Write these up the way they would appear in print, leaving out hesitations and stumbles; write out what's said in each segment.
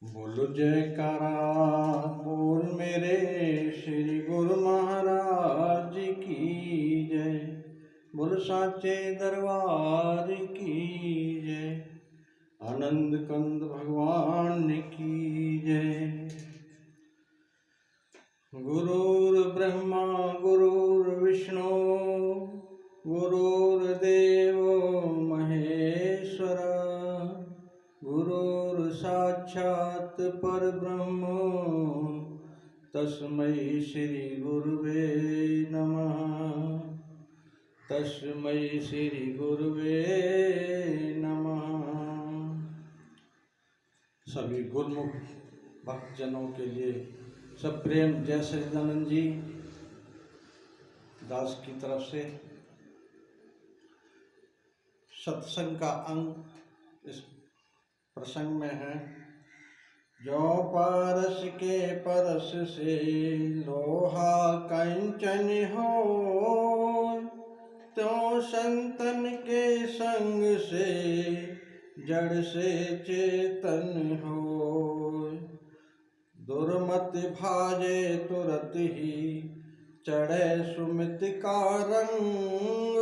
बोलो जयकारा बोल मेरे श्री गुरु महाराज की जय। बोल साचे दरबार की जय। आनंद कंद भगवान की जय। गुरुर् ब्रह्मा गुरुर्विष्णु गुरुर्देव महेश्वर गुरुर् साक्षात् परब्रह्म तस्मै श्री गुरुवे नमः। तस्मै श्री गुरुवे नमः। सभी गुरुमुख भक्तजनों के लिए सब प्रेम जय सच्चिदानंद जी दास की तरफ से सत्संग का अंग इस प्रसंग में है। जो पारस के परस से लोहा कंचन हो, तो संतन के संग से जड़ से चेतन हो। दुर्मत भाजे तुरत ही चढ़े सुमित का रंग,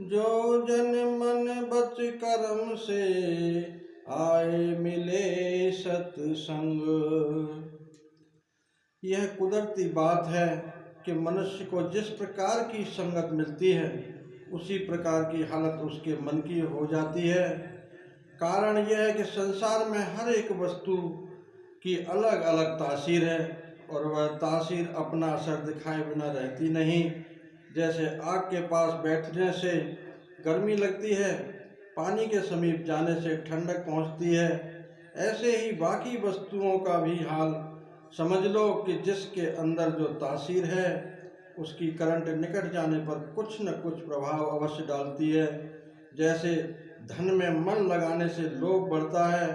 जो जन मन बच कर्म से आए मिले सत्संग। यह कुदरती बात है कि मनुष्य को जिस प्रकार की संगत मिलती है उसी प्रकार की हालत उसके मन की हो जाती है। कारण यह है कि संसार में हर एक वस्तु की अलग अलग तासीर है और वह तासीर अपना असर दिखाए बिना रहती नहीं। जैसे आग के पास बैठने से गर्मी लगती है, पानी के समीप जाने से ठंडक पहुंचती है, ऐसे ही बाकी वस्तुओं का भी हाल समझ लो कि जिसके अंदर जो तासीर है उसकी करंट निकट जाने पर कुछ न कुछ प्रभाव अवश्य डालती है। जैसे धन में मन लगाने से लोभ बढ़ता है,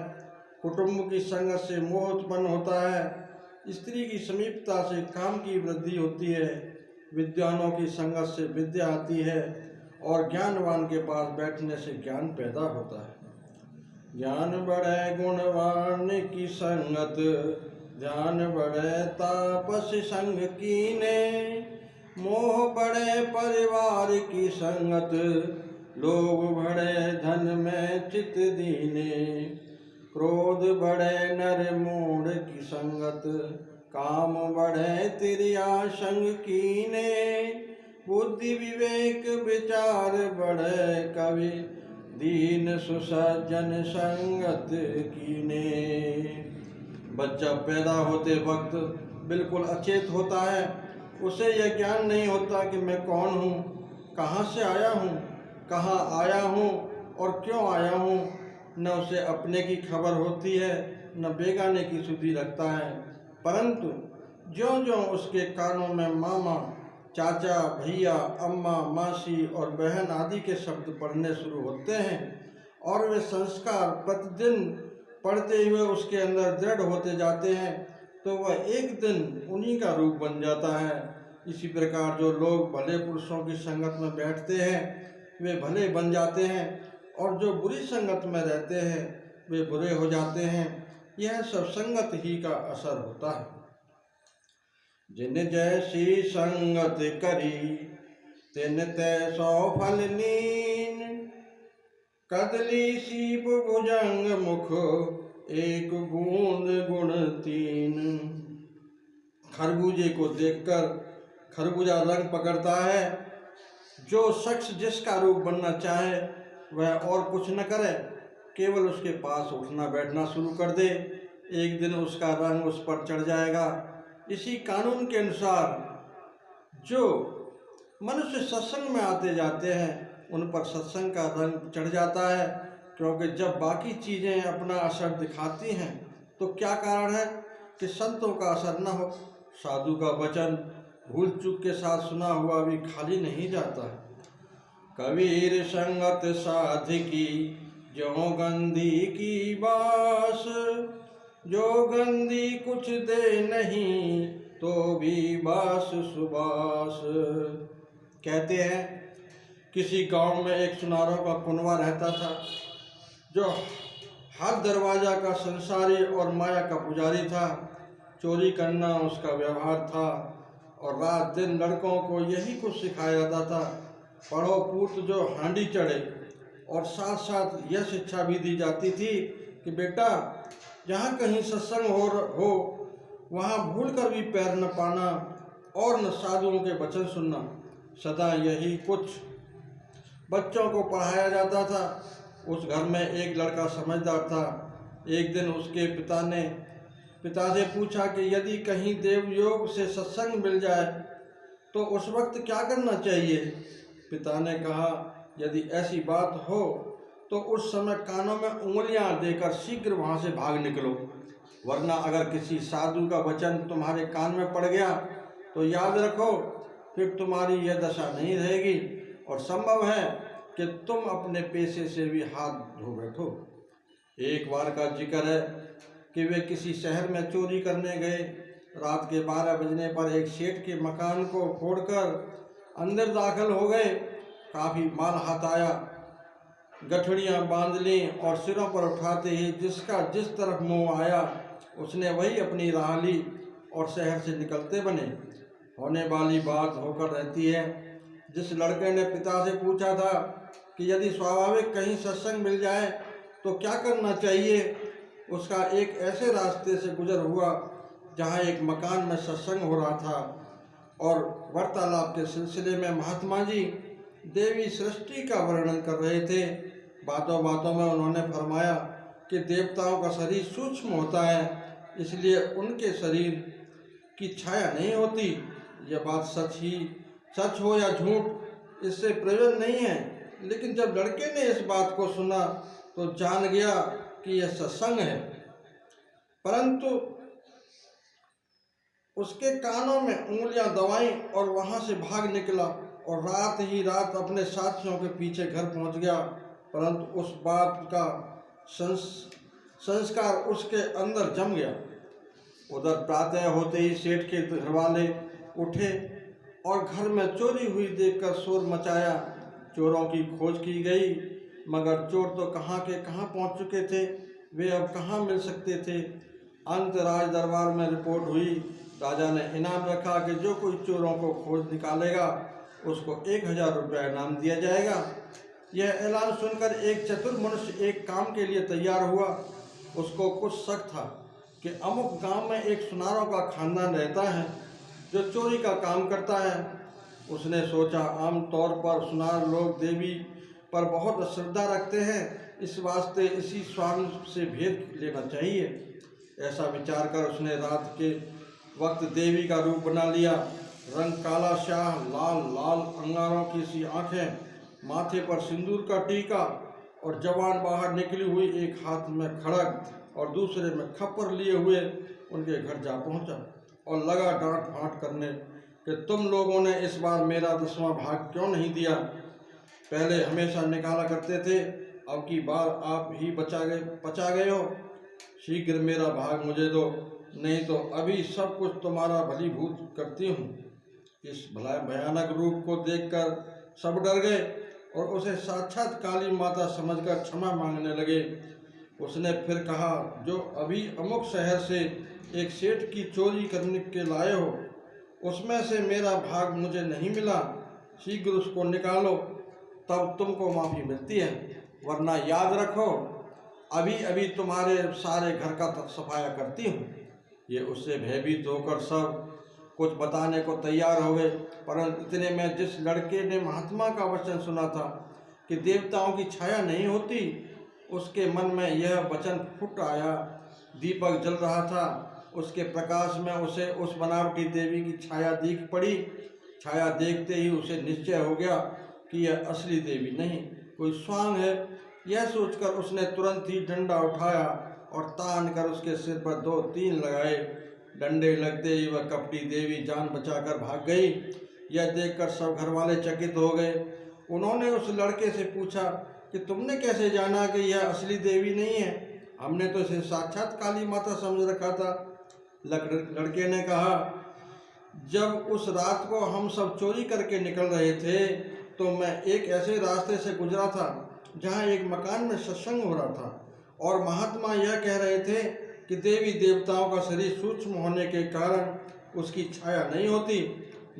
कुटुंब की संगत से मोह उत्पन्न होता है, स्त्री की समीपता से काम की वृद्धि होती है, विद्वानों की संगत से विद्या आती है और ज्ञानवान के पास बैठने से ज्ञान पैदा होता है। ज्ञान बढ़े गुणवान की संगत, ध्यान बढ़े तापस संग कीने। मोह बढ़े परिवार की संगत, लोभ बढ़े धन में चित दीने। क्रोध बढ़े नर मूढ़ की संगत, काम बढ़े तिरिया संग कीने। बुद्धि विवेक विचार बढ़े कवि, दीन सुसज्जन संगत कीने। बच्चा पैदा होते वक्त बिल्कुल अचेत होता है, उसे यह ज्ञान नहीं होता कि मैं कौन हूँ, कहाँ से आया हूँ, कहाँ आया हूँ और क्यों आया हूँ। न उसे अपने की खबर होती है न बेगाने की सुधि रखता है। परंतु ज्यों ज्यों उसके कानों में मामा, चाचा, भैया, अम्मा, मासी और बहन आदि के शब्द पढ़ने शुरू होते हैं और वे संस्कार प्रतिदिन पढ़ते हुए उसके अंदर दृढ़ होते जाते हैं, तो वह एक दिन उन्हीं का रूप बन जाता है। इसी प्रकार जो लोग भले पुरुषों की संगत में बैठते हैं वे भले बन जाते हैं और जो बुरी संगत में रहते हैं वे बुरे हो जाते हैं। यह सब संगत ही का असर होता है। जिन जैसी संगत करी तिन तैसो फल लीन। कदली सीप भुजंग मुख एक बूंद गुण तीन। खरबूजे को देखकर खरबूजा रंग पकड़ता है। जो शख्स जिसका रूप बनना चाहे वह और कुछ न करे, केवल उसके पास उठना बैठना शुरू कर दे, एक दिन उसका रंग उस पर चढ़ जाएगा। इसी कानून के अनुसार जो मनुष्य सत्संग में आते जाते हैं उन पर सत्संग का रंग चढ़ जाता है, क्योंकि जब बाकी चीज़ें अपना असर दिखाती हैं तो क्या कारण है कि संतों का असर न हो। साधु का वचन भूल चूक के साथ सुना हुआ भी खाली नहीं जाता है। कबीर संगत साधिकी ज्यों गंधी की बास। जो गंधी कुछ दे नहीं तो भी बास सुबास। कहते हैं किसी गांव में एक सुनारों का कुनवा रहता था जो हर दरवाजा का संसारी और माया का पुजारी था। चोरी करना उसका व्यवहार था और रात दिन लड़कों को यही कुछ सिखाया जाता था। पढ़ो पूत जो हांडी चढ़े, और साथ साथ यह शिक्षा भी दी जाती थी कि बेटा जहाँ कहीं सत्संग हो वहाँ भूल कर भी पैर न पाना और न साधुओं के वचन सुनना। सदा यही कुछ बच्चों को पढ़ाया जाता था। उस घर में एक लड़का समझदार था। एक दिन उसके पिता से पूछा कि यदि कहीं देव योग से सत्संग मिल जाए तो उस वक्त क्या करना चाहिए। पिता ने कहा, यदि ऐसी बात हो तो उस समय कानों में उंगलियां देकर शीघ्र वहां से भाग निकलो, वरना अगर किसी साधु का वचन तुम्हारे कान में पड़ गया तो याद रखो फिर तुम्हारी यह दशा नहीं रहेगी और संभव है कि तुम अपने पैसे से भी हाथ धो बैठो। एक बार का जिक्र है कि वे किसी शहर में चोरी करने गए। रात के 12 बजने पर एक सेठ के मकान को फोड़कर अंदर दाखिल हो गए। काफ़ी माल हाथ आया, गठड़ियाँ बांध लीं और सिरों पर उठाते ही जिसका जिस तरफ मुंह आया उसने वही अपनी राह ली और शहर से निकलते बने। होने वाली बात होकर रहती है। जिस लड़के ने पिता से पूछा था कि यदि स्वाभाविक कहीं सत्संग मिल जाए तो क्या करना चाहिए, उसका एक ऐसे रास्ते से गुजर हुआ जहाँ एक मकान में सत्संग हो रहा था और वार्तालाप के सिलसिले में महात्मा जी देवी सृष्टि का वर्णन कर रहे थे। बातों बातों में उन्होंने फरमाया कि देवताओं का शरीर सूक्ष्म होता है, इसलिए उनके शरीर की छाया नहीं होती। यह बात सच हो या झूठ इससे प्रयोजन नहीं है, लेकिन जब लड़के ने इस बात को सुना तो जान गया कि यह सत्संग है। परंतु उसके कानों में उंगलियां दबाईं और वहां से भाग निकला और रात ही रात अपने साथियों के पीछे घर पहुंच गया। परंतु उस बात का संस्कार उसके अंदर जम गया। उधर प्रातः होते ही सेठ के घरवाले उठे और घर में चोरी हुई देखकर शोर मचाया। चोरों की खोज की गई, मगर चोर तो कहाँ के कहाँ पहुँच चुके थे, वे अब कहाँ मिल सकते थे। अंत राज दरबार में रिपोर्ट हुई। राजा ने इनाम रखा कि जो कोई चोरों को खोज निकालेगा उसको 1000 रुपया इनाम दिया जाएगा। यह ऐलान सुनकर एक चतुर मनुष्य एक काम के लिए तैयार हुआ। उसको कुछ शक था कि अमुक गांव में एक सुनारों का खानदान रहता है जो चोरी का काम करता है। उसने सोचा, आमतौर पर सुनार लोग देवी पर बहुत श्रद्धा रखते हैं, इस वास्ते इसी स्वामी से भेद लेना चाहिए। ऐसा विचार कर उसने रात के वक्त देवी का रूप बना लिया। रंग काला शाह, लाल लाल अंगारों की सी आँखें, माथे पर सिंदूर का टीका और जवान बाहर निकली हुई, एक हाथ में खड़ग और दूसरे में खप्पर लिए हुए उनके घर जा पहुंचा और लगा डांट फांट करने कि तुम लोगों ने इस बार मेरा 10वां भाग क्यों नहीं दिया। पहले हमेशा निकाला करते थे, अब की बार आप ही बचा गए हो। शीघ्र मेरा भाग मुझे दो, नहीं तो अभी सब कुछ तुम्हारा भलीभूत करती हूँ। इस भयानक रूप को देखकर सब डर गए और उसे साक्षात काली माता समझकर क्षमा मांगने लगे। उसने फिर कहा, जो अभी अमुक शहर से एक सेठ की चोरी करने के लाए हो, उसमें से मेरा भाग मुझे नहीं मिला, शीघ्र उसको निकालो, तब तुमको माफ़ी मिलती है, वरना याद रखो अभी अभी तुम्हारे सारे घर का सफाया करती हूँ। ये उससे भयभीत होकर सब कुछ बताने को तैयार हो गए। परंतु इतने में जिस लड़के ने महात्मा का वचन सुना था कि देवताओं की छाया नहीं होती, उसके मन में यह वचन फूट आया। दीपक जल रहा था, उसके प्रकाश में उसे उस बनावटी देवी की छाया दिख पड़ी। छाया देखते ही उसे निश्चय हो गया कि यह असली देवी नहीं, कोई स्वांग है। यह सोचकर उसने तुरंत ही डंडा उठाया और तान कर उसके सिर पर 2-3 लगाए। डंडे लगते ही वह कपटी देवी जान बचाकर भाग गई। यह देखकर सब घर वाले चकित हो गए। उन्होंने उस लड़के से पूछा कि तुमने कैसे जाना कि यह असली देवी नहीं है, हमने तो इसे साक्षात काली माता समझ रखा था। लड़के ने कहा, जब उस रात को हम सब चोरी करके निकल रहे थे तो मैं एक ऐसे रास्ते से गुजरा था जहाँ एक मकान में सत्संग हो रहा था और महात्मा यह कह रहे थे कि देवी देवताओं का शरीर सूक्ष्म होने के कारण उसकी छाया नहीं होती।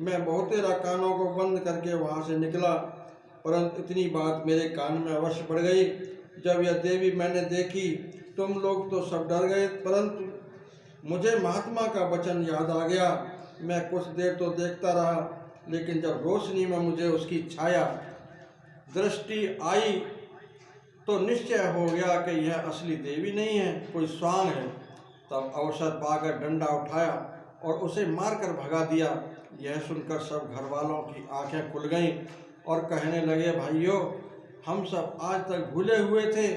मैं बहुत देर कानों को बंद करके वहाँ से निकला, परंतु इतनी बात मेरे कान में अवश्य पड़ गई। जब यह देवी मैंने देखी, तुम लोग तो सब डर गए, परंतु मुझे महात्मा का वचन याद आ गया। मैं कुछ देर तो देखता रहा, लेकिन जब रोशनी में मुझे उसकी छाया दृष्टि आई तो निश्चय हो गया कि यह असली देवी नहीं है, कोई स्वांग है। तब अवसर पाकर डंडा उठाया और उसे मारकर भगा दिया। यह सुनकर सब घर वालों की आंखें खुल गईं और कहने लगे, भाइयों, हम सब आज तक भूले हुए थे।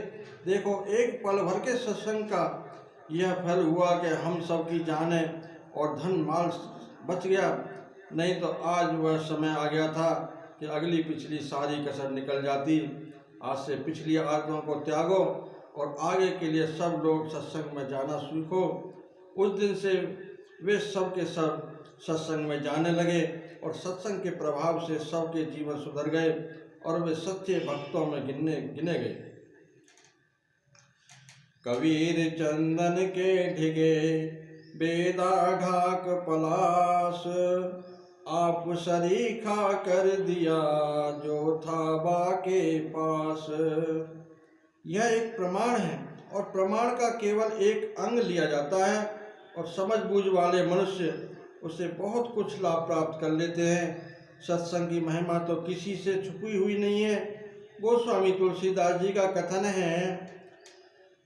देखो, एक पल भर के सत्संग का यह फल हुआ कि हम सब की जानें और धन माल बच गया। नहीं तो आज वह समय आ गया था कि अगली पिछली सारी कसर निकल जाती। आज से पिछली आदतों को त्यागो और आगे के लिए सब लोग सत्संग में जाना सीखो। उस दिन से वे सब के सब सत्संग में जाने लगे और सत्संग के प्रभाव से सबके जीवन सुधर गए और वे सच्चे भक्तों में गिने गए। कबीर चंदन के ढिगे बेदा ढाक पलाश, आप सरीखा कर दिया जो था बाके पास। यह एक प्रमाण है और प्रमाण का केवल एक अंग लिया जाता है और समझ बूझ वाले मनुष्य उससे बहुत कुछ लाभ प्राप्त कर लेते हैं। सत्संग की महिमा तो किसी से छुपी हुई नहीं है। गोस्वामी तुलसीदास जी का कथन है,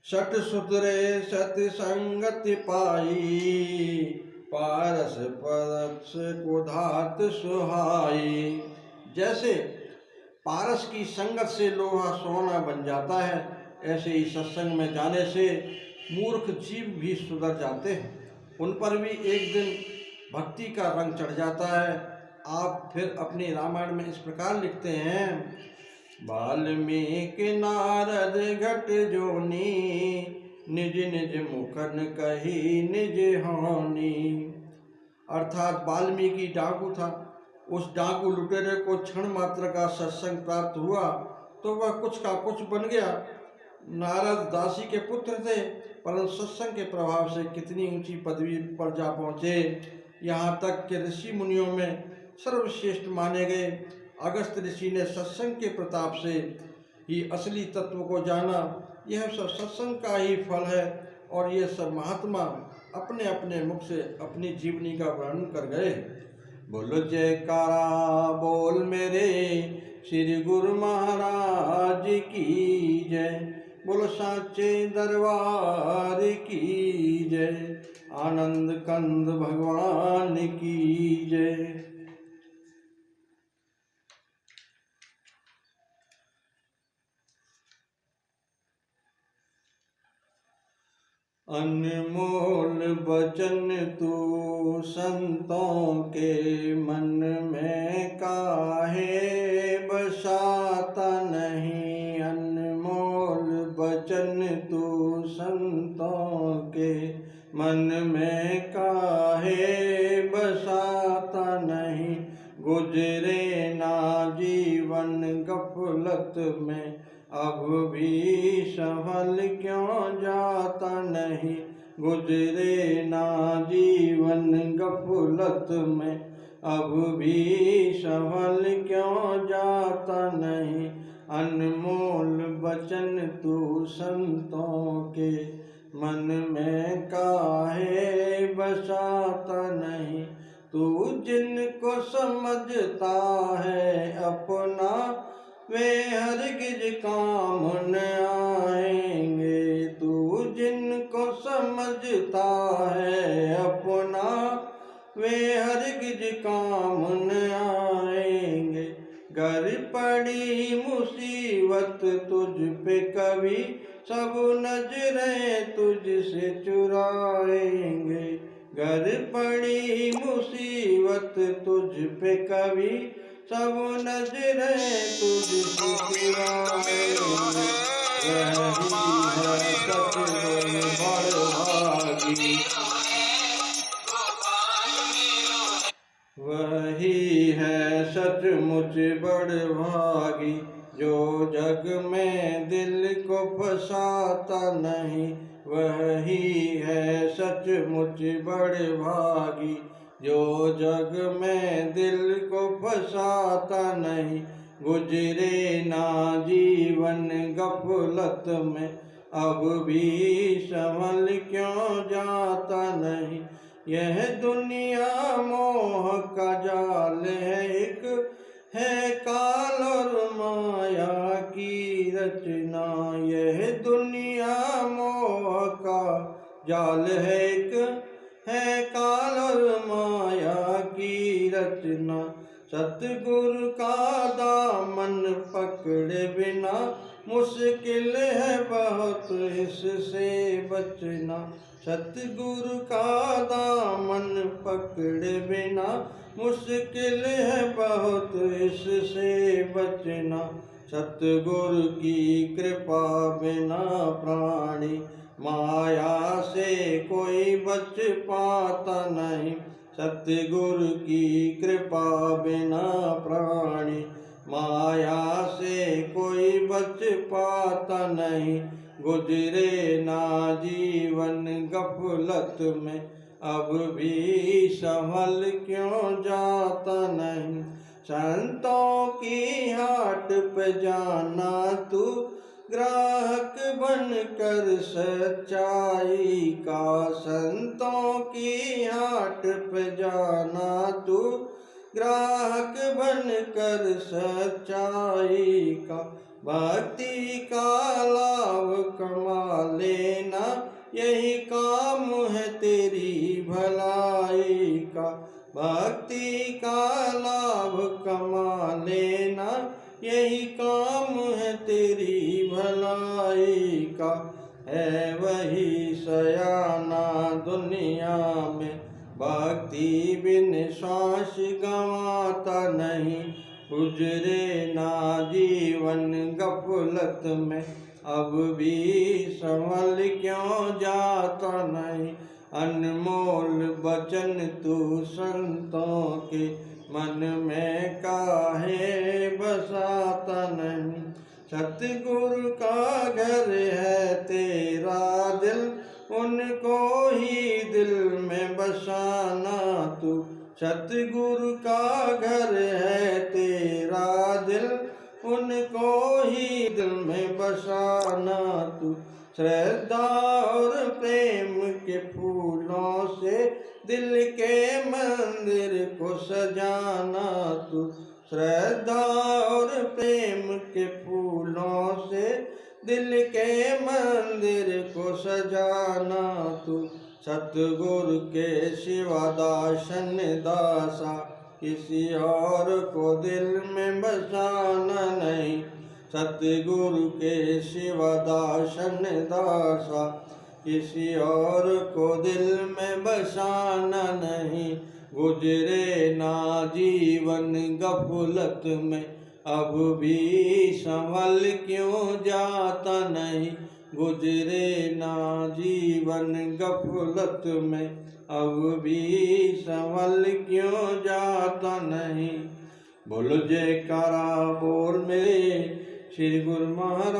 सठ सुतरे सति संगति पाई, पारस परस को धात सुहाई। जैसे पारस की संगत से लोहा सोना बन जाता है, ऐसे ही सत्संग में जाने से मूर्ख जीव भी सुधर जाते हैं। उन पर भी एक दिन भक्ति का रंग चढ़ जाता है। आप फिर अपनी रामायण में इस प्रकार लिखते हैं, वाल्मीकि नारद घट जोनी, निज निज मुखन कही निज हानि। अर्थात वाल्मीकि डाकू था। उस डाकू लुटेरे को क्षण मात्र का सत्संग प्राप्त हुआ तो वह कुछ का कुछ बन गया। नारद दासी के पुत्र थे, परंतु सत्संग के प्रभाव से कितनी ऊंची पदवी पर जा पहुँचे, यहाँ तक कि ऋषि मुनियों में सर्वश्रेष्ठ माने गए। अगस्त ऋषि ने सत्संग के प्रताप से ही असली तत्व को जाना। यह सब सत्संग का ही फल है और ये सब महात्मा अपने अपने मुख से अपनी जीवनी का वर्णन कर गए। बोलो जयकारा बोल मेरे श्री गुरु महाराज की जय। बोलो साचे दरबार की जय। आनंद कंद भगवान की जय। अनमोल वचन तू संतों के मन में काहे बसाता नहीं। अनमोल वचन तू संतों के मन में काहे बसाता नहीं। गुजरे ना जीवन गफलत में, अब भी संभल क्यों जाता नहीं। गुजरे ना जीवन गफलत में, अब भी संभल क्यों जाता नहीं। अनमोल वचन तू संतों के मन में काहे बसाता नहीं। तू जिनको समझता है अपना, वे हरगिज काम न आएंगे। तू जिनको समझता है अपना, वे हरगिज काम न आएंगे। घर पड़ी मुसीबत तुझ पे कभी, सब नजरें तुझसे चुराएंगे। घर पड़ी मुसीबत तुझ पे कभी, सब नजरें तुझसे चुराएंगे। वही है सचमुच बड़भागी, जो जग में दिल को फंसाता नहीं, वही है सचमुच बड़े भागी। जो जग में दिल को फंसाता नहीं, गुजरे ना जीवन गफलत में, अब भी संभल क्यों जाता नहीं। यह दुनिया मोह का जाल है, एक है काल और माया की रचना। यह दुनिया मोह का जाल है, एक है काल और माया की रचना। सतगुरु का दामन पकड़े बिना मुश्किल है बहुत इससे बचना। सतगुरु का दामन पकड़े बिना मुश्किल है बहुत इससे बचना। सतगुरु की कृपा बिना प्राणी माया से कोई बच पाता नहीं। सतगुरु की कृपा बिना प्राणी माया से कोई बच पाता नहीं। गुजरे ना जीवन गफलत में, अब भी संभल क्यों जाता नहीं। संतों की हाट पे जाना तू, ग्राहक बनकर सच्चाई का। संतों की हाट पे जाना तू, ग्राहक बनकर सच्चाई का। भक्ति का लाभ कमा लेना, यही काम है तेरी भलाई का। भक्ति का लाभ कमा लेना, यही काम है तेरी भलाई का। है वही सयाना दुनिया में, भक्ति बिन श्वास गंवाता नहीं। गुजरे ना जीवन गफलत में, अब भी संभल क्यों जाता नहीं। अनमोल वचन तू संतों के, मन में काहे बसाता नहीं। सतगुरु का घर है तेरा दिल, उनको ही दिल में बसाना तू। सतगुरु का घर है तेरा दिल, उनको ही दिल में बसाना तू। श्रद्धा और प्रेम के फूलों से दिल के मंदिर को सजाना तू। श्रद्धा और प्रेम के फूलों से दिल के मंदिर को सजाना तू। सतगुरु के सिवा दासन दासा, किसी और को दिल में बसाना नहीं। सतगुरु के सिवा दासन दासा, किसी और को दिल में बसाना नहीं। गुजरे ना जीवन गफलत में, अब भी संभल क्यों जाता नहीं। गुजरे ना जीवन गफलत में, अब भी संभल क्यों जाता नहीं। बोलो जयकारा बोल मेरे श्री गुरु महाराज।